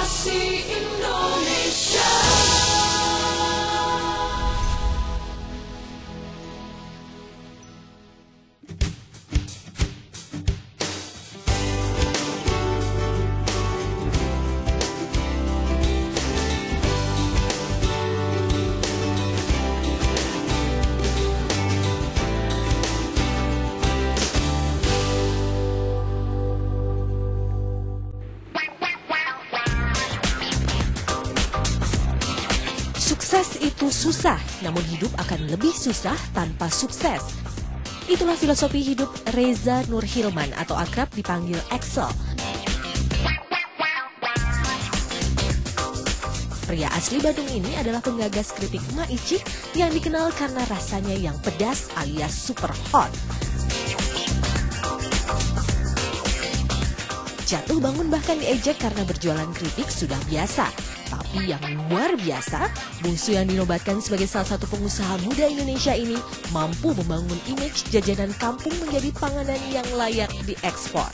Generasi Indonesia. Sukses itu susah, namun hidup akan lebih susah tanpa sukses. Itulah filosofi hidup Reza Nur Hilman atau akrab dipanggil Excel. Pria asli Bandung ini adalah penggagas keripik Ma Ici yang dikenal karena rasanya yang pedas alias super hot. Jatuh bangun bahkan diejek karena berjualan keripik sudah biasa. Tapi yang luar biasa, bungsu yang dinobatkan sebagai salah satu pengusaha muda Indonesia ini mampu membangun image jajanan kampung menjadi panganan yang layak diekspor.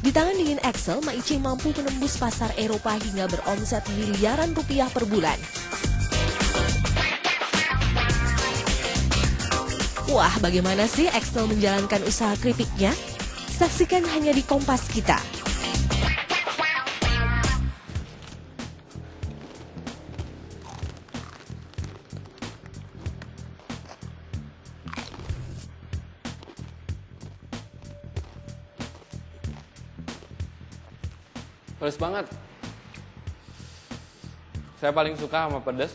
Di tangan dingin Excel, Ma Ici mampu menembus pasar Eropa hingga beromset miliaran rupiah per bulan. Wah, bagaimana sih Excel menjalankan usaha keripiknya? Saksikan hanya di Kompas Kita. Pedas banget. Saya paling suka sama pedas.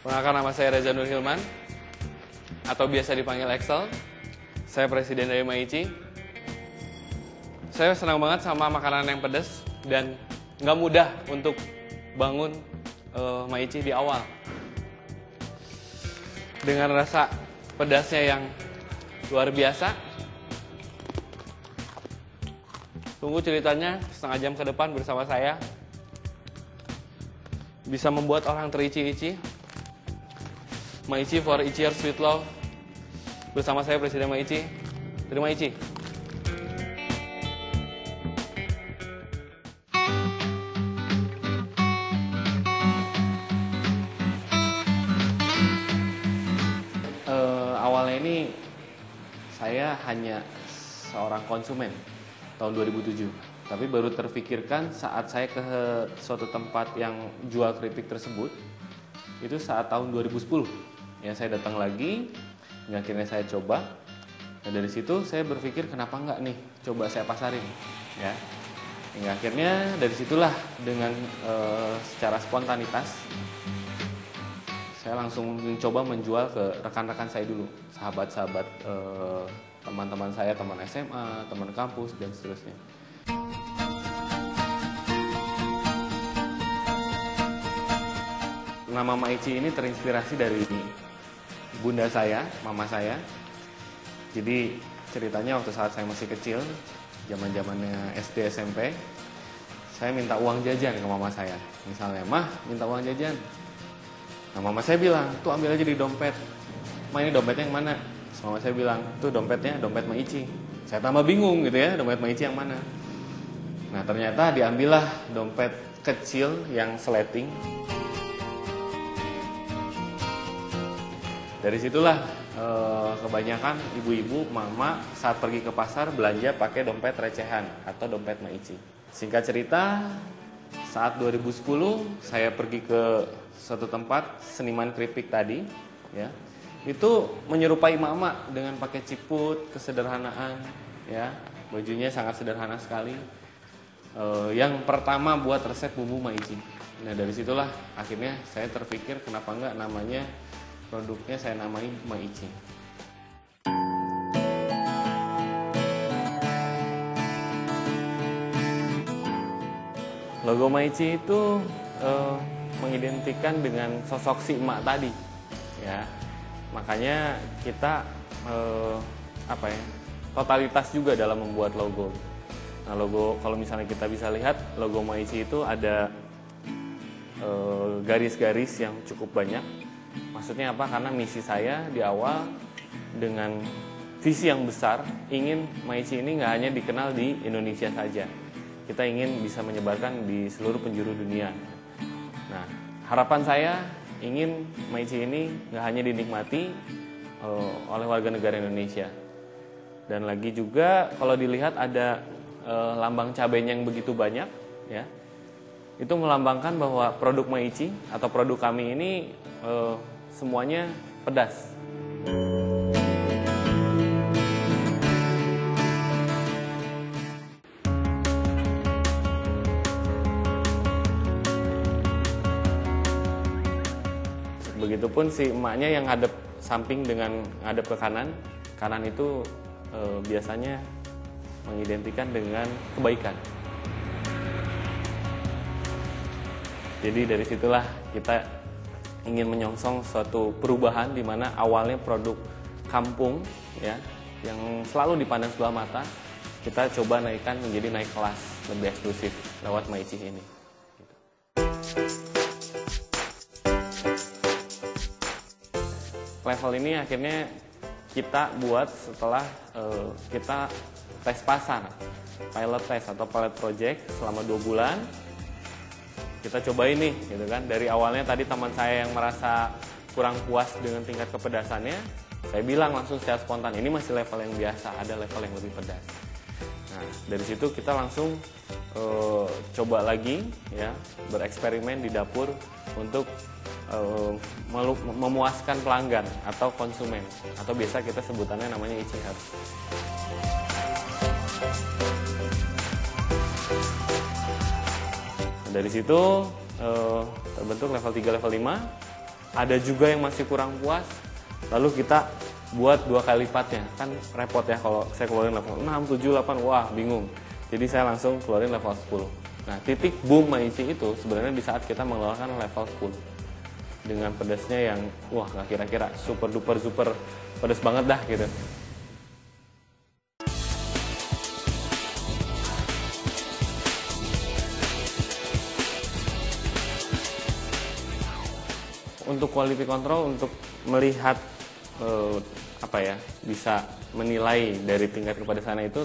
Perkenalkan, nama saya Reza Nur Hilman atau biasa dipanggil Excel. Saya presiden dari Ma Ici. Saya senang banget sama makanan yang pedas dan nggak mudah untuk bangun Ma Ici di awal. Dengan rasa pedasnya yang luar biasa. Tunggu ceritanya setengah jam ke depan bersama saya. Bisa membuat orang terici-ici. Ma Ici for Iciers with Love. Bersama saya Presiden Ma Ici. Terima Ici. Awalnya ini saya hanya seorang konsumen tahun 2007. Tapi baru terfikirkan saat saya ke suatu tempat yang jual keripik tersebut. Itu saat tahun 2010. Ya, saya datang lagi, hingga akhirnya saya coba. Nah, dari situ saya berpikir kenapa enggak nih coba saya pasarin, ya. Hingga akhirnya dari situlah dengan secara spontanitas saya langsung mencoba menjual ke rekan-rekan saya dulu, sahabat-sahabat, teman-teman saya, teman SMA, teman kampus, dan seterusnya. Nama Ma Ici ini terinspirasi dari bunda saya, mama saya. Jadi ceritanya waktu saat saya masih kecil, zaman-zamannya SD SMP, saya minta uang jajan ke mama saya. Misalnya, "Mah, minta uang jajan." Nah, mama saya bilang, "Tuh ambil aja di dompet." "Ma, ini dompetnya yang mana?" Mama saya bilang, "Tuh dompetnya dompet Ma Ici." Saya tambah bingung gitu ya, dompet Ma Ici yang mana. Nah, ternyata diambillah dompet kecil yang seleting. Dari situlah kebanyakan ibu-ibu, mama saat pergi ke pasar belanja pakai dompet recehan atau dompet Ma Ici. Singkat cerita, saat 2010 saya pergi ke suatu tempat seniman keripik tadi, ya. Itu menyerupai mama dengan pakai ciput, kesederhanaan, ya. Bajunya sangat sederhana sekali. Yang pertama buat resep bumbu Ma Ici. Nah, dari situlah akhirnya saya terpikir kenapa enggak namanya produknya saya namai Ma Ici. Logo Ma Ici itu mengidentikan dengan sosok si emak tadi, ya. Makanya kita totalitas juga dalam membuat logo. Nah, logo kalau misalnya kita bisa lihat logo Ma Ici itu ada garis-garis yang cukup banyak. Maksudnya apa? Karena misi saya di awal dengan visi yang besar ingin Ma Ici ini nggak hanya dikenal di Indonesia saja. kita ingin bisa menyebarkan di seluruh penjuru dunia. Nah, harapan saya ingin Maici ini nggak hanya dinikmati oleh warga negara Indonesia. Dan lagi juga kalau dilihat ada lambang cabenya yang begitu banyak, ya, itu melambangkan bahwa produk Maici atau produk kami ini semuanya pedas. Begitupun si emaknya yang hadap samping dengan hadap ke kanan. Kanan itu biasanya mengidentikan dengan kebaikan. Jadi dari situlah kita ingin menyongsong suatu perubahan di mana awalnya produk kampung, ya, yang selalu dipandang sebelah mata, kita coba naikkan menjadi naik kelas, lebih eksklusif lewat Maici ini. Level ini akhirnya kita buat setelah kita tes pasar, pilot test atau pilot project selama 2 bulan. Kita cobain nih, gitu kan. Dari awalnya tadi teman saya yang merasa kurang puas dengan tingkat kepedasannya, saya bilang langsung secara spontan, ini masih level yang biasa, ada level yang lebih pedas. Nah, dari situ kita langsung coba lagi, ya, bereksperimen di dapur untuk memuaskan pelanggan atau konsumen, atau biasa kita sebutannya namanya ICR. Dari situ terbentuk level 3, level 5. Ada juga yang masih kurang puas, lalu kita buat 2 kali lipatnya. Kan repot ya kalau saya keluarin level 6, 7, 8, wah bingung. Jadi saya langsung keluarin level 10. Nah, titik boom Maici itu sebenarnya di saat kita mengeluarkan level 10. Dengan pedasnya yang wah gak kira-kira super duper pedas banget dah gitu. Untuk quality control, untuk melihat bisa menilai dari tingkat kepedasan itu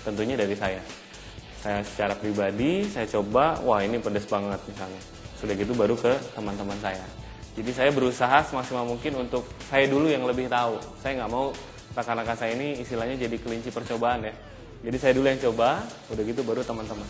tentunya dari saya. Saya secara pribadi saya coba, wah ini pedas banget misalnya. Sudah gitu baru ke teman-teman saya. Jadi saya berusaha semaksimal mungkin untuk saya dulu yang lebih tahu. Saya nggak mau rekan-rekan saya ini istilahnya jadi kelinci percobaan ya. Jadi saya dulu yang coba, udah gitu baru teman-teman.